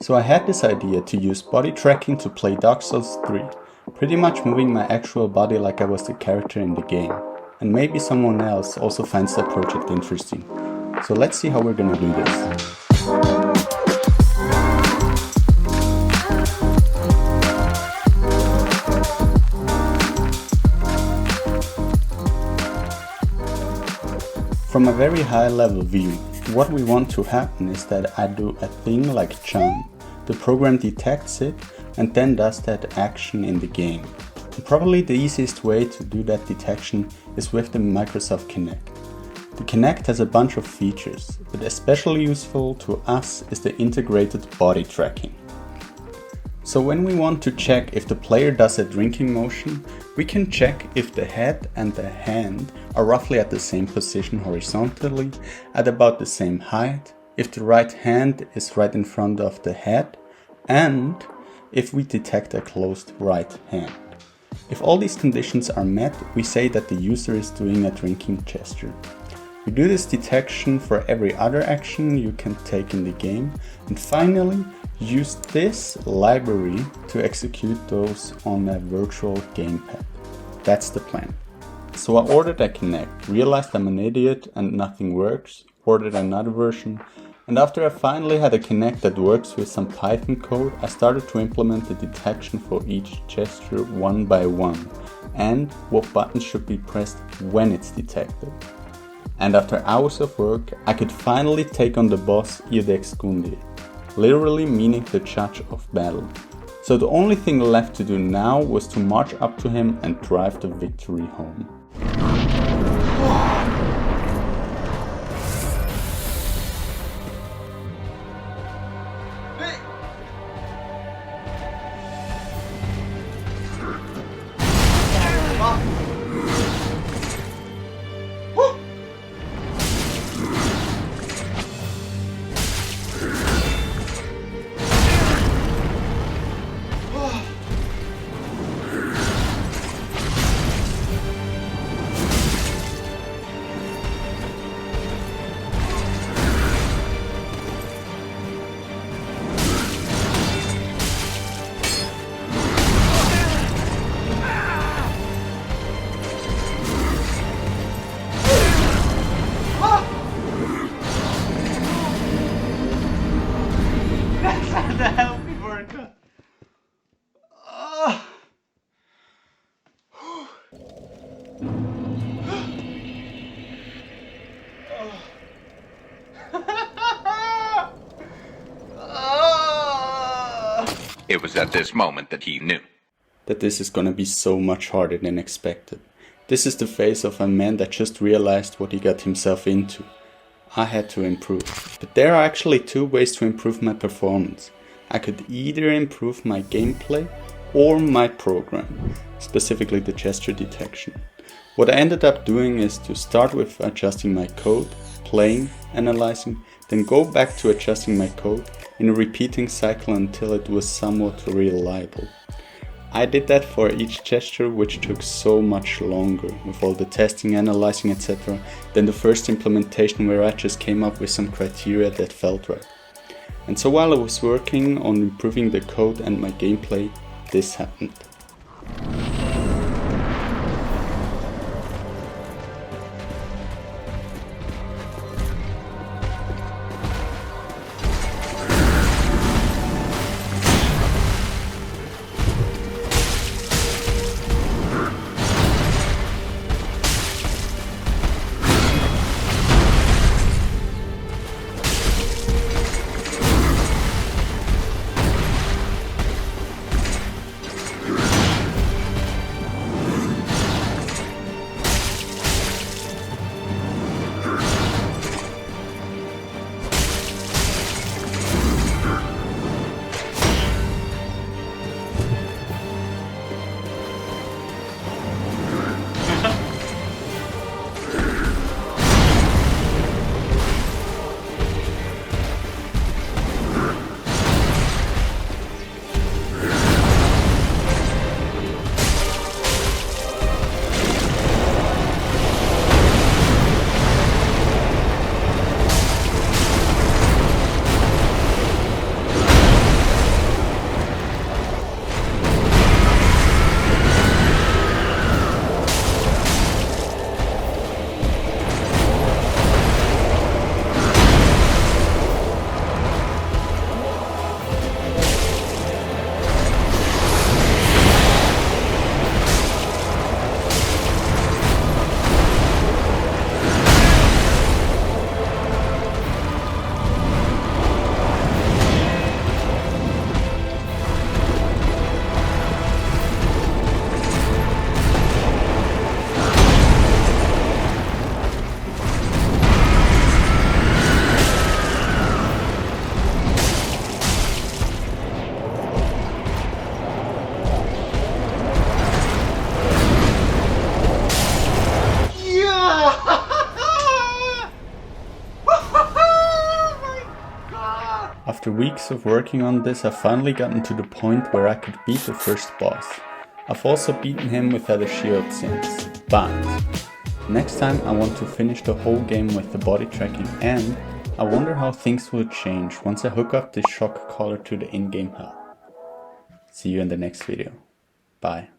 So I had this idea to use body tracking to play Dark Souls 3, pretty much moving my actual body like I was the character in the game. And maybe someone else also finds that project interesting. So let's see how we're gonna do this. From a very high level view, what we want to happen is that I do a thing like jump. The program detects it and then does that action in the game. And probably the easiest way to do that detection is with the Microsoft Kinect. The Kinect has a bunch of features, but especially useful to us is the integrated body tracking. So when we want to check if the player does a drinking motion, we can check if the head and the hand are roughly at the same position horizontally, at about the same height, if the right hand is right in front of the head, and if we detect a closed right hand. If all these conditions are met, we say that the user is doing a drinking gesture. We do this detection for every other action you can take in the game, and finally use this library to execute those on a virtual gamepad. That's the plan. So I ordered a Kinect, realized I'm an idiot and nothing works, ordered another version, and after I finally had a Kinect that works with some Python code, I started to implement the detection for each gesture one by one, and what buttons should be pressed when it's detected. And after hours of work, I could finally take on the boss Iudex Gundi, literally meaning the judge of battle. So the only thing left to do now was to march up to him and drive the victory home. It was at this moment that he knew that this is gonna be so much harder than expected. This is the face of a man that just realized what he got himself into. I had to improve. But there are actually two ways to improve my performance. I could either improve my gameplay or my program, specifically the gesture detection. What I ended up doing is to start with adjusting my code, playing, analyzing, then go back to adjusting my code in a repeating cycle until it was somewhat reliable. I did that for each gesture, which took so much longer with all the testing, analyzing, etc. than the first implementation where I just came up with some criteria that felt right. And so while I was working on improving the code and my gameplay, this happened. weeks of working on this, I've finally gotten to the point where I could beat the first boss. I've also beaten him without a shield since, but next time I want to finish the whole game with the body tracking, and I wonder how things will change once I hook up this shock collar to the in-game hub. See you in the next video. Bye.